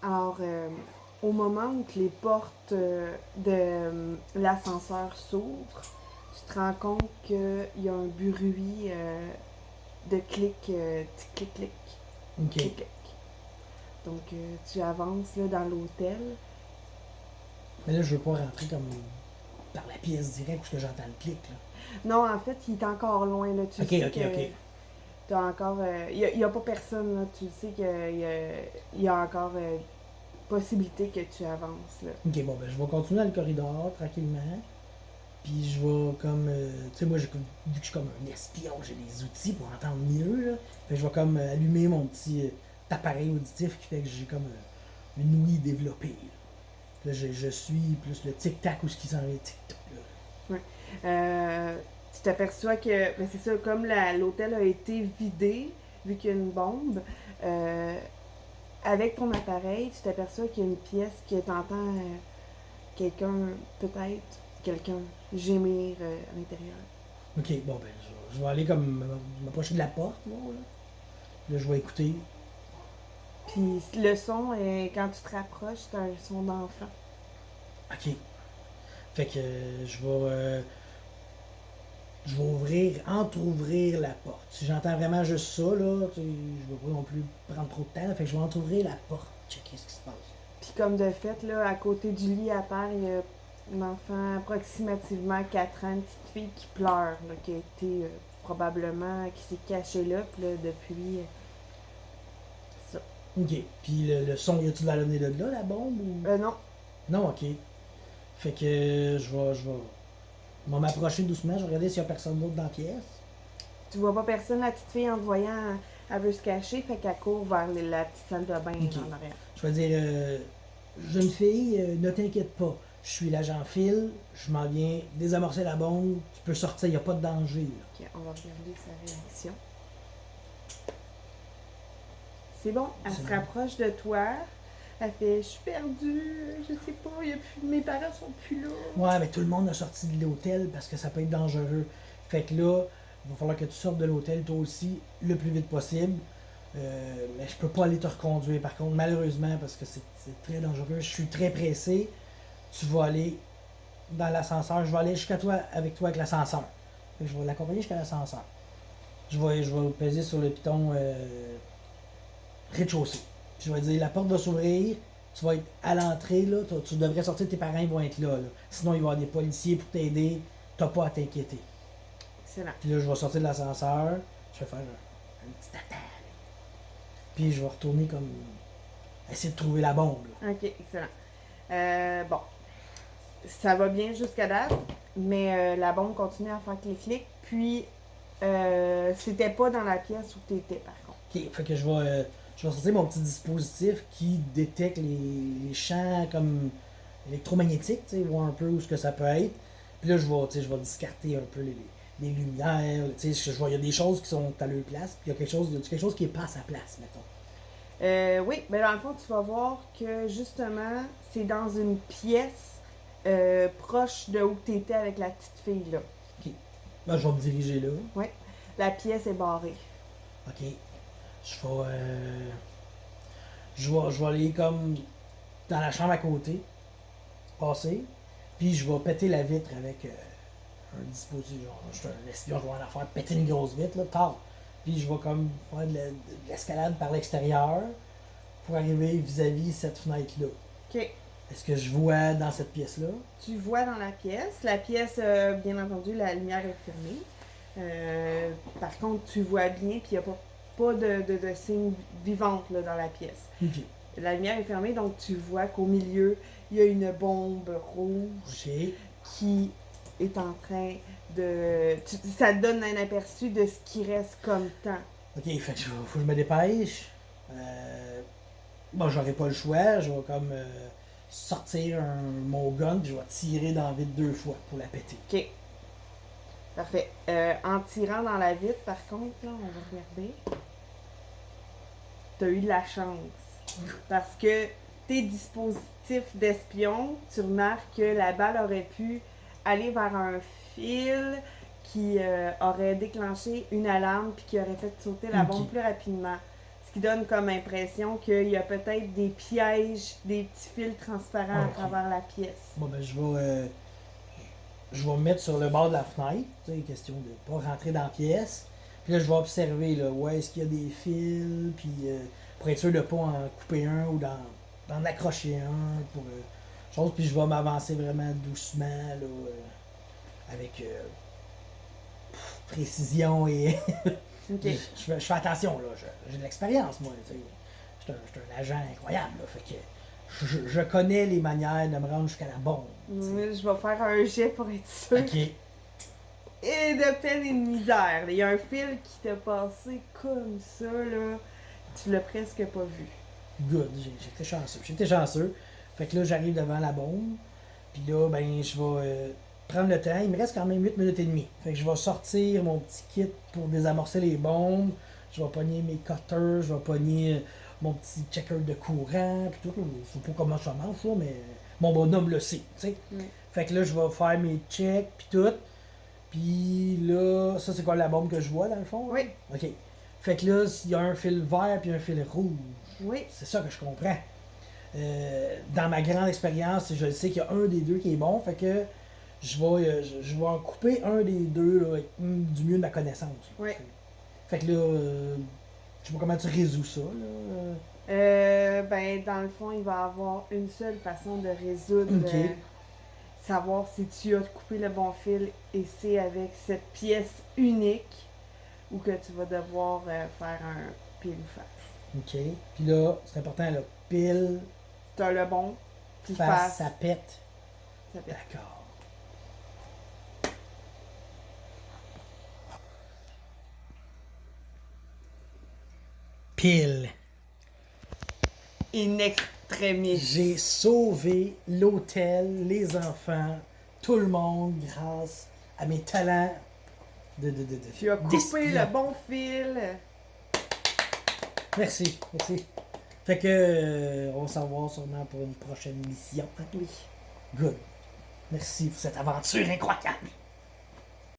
Alors, au moment où que les portes de l'ascenseur s'ouvrent, tu te rends compte qu'il y a un bruit de clic, clic, Ok. clic, clic. Donc, tu avances là, dans l'hôtel. Mais là, je veux pas rentrer comme par la pièce directe parce que j'entends le clic, là. Non, en fait, il est encore loin. Là. Tu Ok, sais ok, ok. que t'as encore. Il y a pas personne. Là. Tu sais qu'il y a encore possibilité que tu avances. Là. Ok, bon, ben, je vais continuer dans le corridor tranquillement. Puis je vais comme. Tu sais, moi, vu que je suis comme un espion, j'ai des outils pour entendre mieux, là. Fait que je vais comme allumer mon petit appareil auditif qui fait que j'ai comme une ouïe développée. Là, je suis plus le tic-tac ou ce qui s'en est tic-tac, là. Ouais. Tu t'aperçois que, ben c'est ça, comme l'hôtel a été vidé, vu qu'il y a une bombe, euh, avec ton appareil, tu t'aperçois qu'il y a une pièce que t'entends quelqu'un, peut-être, quelqu'un gémir à l'intérieur. Ok, bon, ben, je vais aller comme m'approcher de la porte, là. Là, je vais écouter. Puis le son, quand tu te rapproches, c'est un son d'enfant. Ok. Fait que je vais ouvrir, entre-ouvrir la porte. Si j'entends vraiment juste ça, là, tu sais, je vais pas non plus prendre trop de temps. Fait que je vais entre-ouvrir la porte, checker ce qui se passe. Puis comme de fait, là, à côté du lit à terre, il y a un enfant approximativement 4 ans, une petite fille qui pleure, là, qui a été probablement, qui s'est cachée là, puis là, depuis, ça. Ok. Puis le son, y a-tu de la donnée de là, la bombe ou. Non, Non, ok. Fait que je vais m'approcher doucement, je vais regarder s'il y a personne d'autre dans la pièce. tu vois pas personne, la petite fille en te voyant, elle veut se cacher, fait qu'elle court vers la petite salle de bain Ok. en arrière. Je vais dire, jeune fille, ne t'inquiète pas. Je suis l'agent Phil, je m'en viens désamorcer la bombe, tu peux sortir, il n'y a pas de danger, là. Ok, on va regarder sa réaction. C'est bon, elle C'est se bon. rapproche de toi. Elle fait, je suis perdue, je sais pas, mes parents sont plus là. Ouais, mais tout le monde a sorti de l'hôtel parce que ça peut être dangereux. Fait que là, il va falloir que tu sortes de l'hôtel toi aussi le plus vite possible. Mais je peux pas aller te reconduire par contre, malheureusement, parce que c'est très dangereux. Je suis très pressé. Tu vas aller dans l'ascenseur. Je vais aller jusqu'à toi avec toi avec l'ascenseur. Fait que je vais l'accompagner jusqu'à l'ascenseur. Je vais peser sur le piton rez-de-chaussée. Puis je vais dire la porte va s'ouvrir. Tu vas être à l'entrée, là. Tu devrais sortir, tes parents ils vont être là, là. Sinon, il va y avoir des policiers pour t'aider. T'as pas à t'inquiéter. Excellent. Puis là, je vais sortir de l'ascenseur. Je vais faire un petit attaque. Puis je vais retourner comme. Essayer de trouver la bombe, là. Ok, excellent. Bon, ça va bien jusqu'à date, mais la bombe continue à faire clic-clic. Puis, c'était pas dans la pièce où t'étais, par contre. Ok, fait que je vais sortir mon petit dispositif qui détecte les champs comme électromagnétiques, tu sais, voir un peu où ce que ça peut être. Puis là, je vais discarter un peu les lumières, tu sais, il y a des choses qui sont à leur place, puis il y a quelque chose qui est pas à sa place, mettons. Oui, mais dans le fond, tu vas voir que justement, c'est dans une pièce proche de où t'étais avec la petite fille, là. Ok. Là, je vais me diriger là. Oui, la pièce est barrée. Ok. Je vais, euh, je vais aller comme dans la chambre à côté, passer, puis je vais péter la vitre avec un dispositif, genre, je suis un espion, je vais en faire péter une grosse vitre, là, tard. Puis je vais comme faire de l'escalade par l'extérieur pour arriver vis-à-vis cette fenêtre-là. Ok. Est-ce que je vois dans cette pièce-là? Tu vois dans la pièce. La pièce, bien entendu, la lumière est fermée. Par contre, tu vois bien qu'il n'y a pas de signe vivante là, dans la pièce. Ok. La lumière est fermée, donc tu vois qu'au milieu, il y a une bombe rouge Ok. qui est en train de... ça te donne un aperçu de ce qui reste comme temps. Ok, fait que faut que je me dépêche. Bon, j'aurai pas le choix, je vais comme sortir mon gun, puis je vais tirer dans la vitre 2 fois pour la péter. Ok, parfait. En tirant dans la vitre, par contre, là, on va regarder. T'as eu de la chance. Parce que tes dispositifs d'espion, tu remarques que la balle aurait pu aller vers un fil qui aurait déclenché une alarme puis qui aurait fait sauter la Ok. bombe plus rapidement. Ce qui donne comme impression qu'il y a peut-être des pièges, des petits fils transparents à travers la pièce. Bon, ben, je vais me mettre sur le bord de la fenêtre, tu sais, question de pas rentrer dans la pièce. Puis là, je vais observer, là, où est-ce qu'il y a des fils, puis pour être sûr de pas en couper un ou d'en accrocher un, pour chose. Puis je vais m'avancer vraiment doucement, là, avec précision et... Ok. je fais attention, là, j'ai de l'expérience, moi, tu sais. Je suis un agent incroyable, là, fait que je connais les manières de me rendre jusqu'à la bombe. Moi, je vais faire un jet pour être sûr. Ok. Et de peine et de misère. Il y a un fil qui t'a passé comme ça, là. Tu l'as presque pas vu. Good, j'étais chanceux. J'étais chanceux. Fait que là, j'arrive devant la bombe. Puis là, ben, je vais prendre le temps. Il me reste quand même 8 minutes et demie. Fait que je vais sortir mon petit kit pour désamorcer les bombes. Je vais pogner mes cutters. Je vais pogner mon petit checker de courant. Puis tout. Je sais pas comment ça marche, là, mais mon bonhomme le sait, tu sais. Fait que là, je vais faire mes checks. Puis tout. Puis là, ça, c'est quoi la bombe que je vois, dans le fond? Oui. OK. Fait que là, il y a un fil vert puis un fil rouge. Oui. C'est ça que je comprends. Dans ma grande expérience, je sais qu'il y a un des deux qui est bon, fait que je vais en couper un des deux là, du mieux de ma connaissance. Là, Oui. fait que là, je sais pas comment tu résous ça. Là. Ben, dans le fond, il va y avoir une seule façon de résoudre, Ok. savoir si tu as coupé le bon fil, et c'est avec cette pièce unique ou que tu vas devoir faire un pile ou face. OK. Puis là, c'est important, là, pile, Tu as le bon, puis face, face, ça pète. ça pète. D'accord. Pile. In extremis. J'ai sauvé l'hôtel, les enfants, tout le monde grâce à mes talents de Tu as coupé d'espion. le bon fil. Merci, merci. Fait que on va s'en voir sûrement pour une prochaine mission. Oui. Good. Merci pour cette aventure incroyable.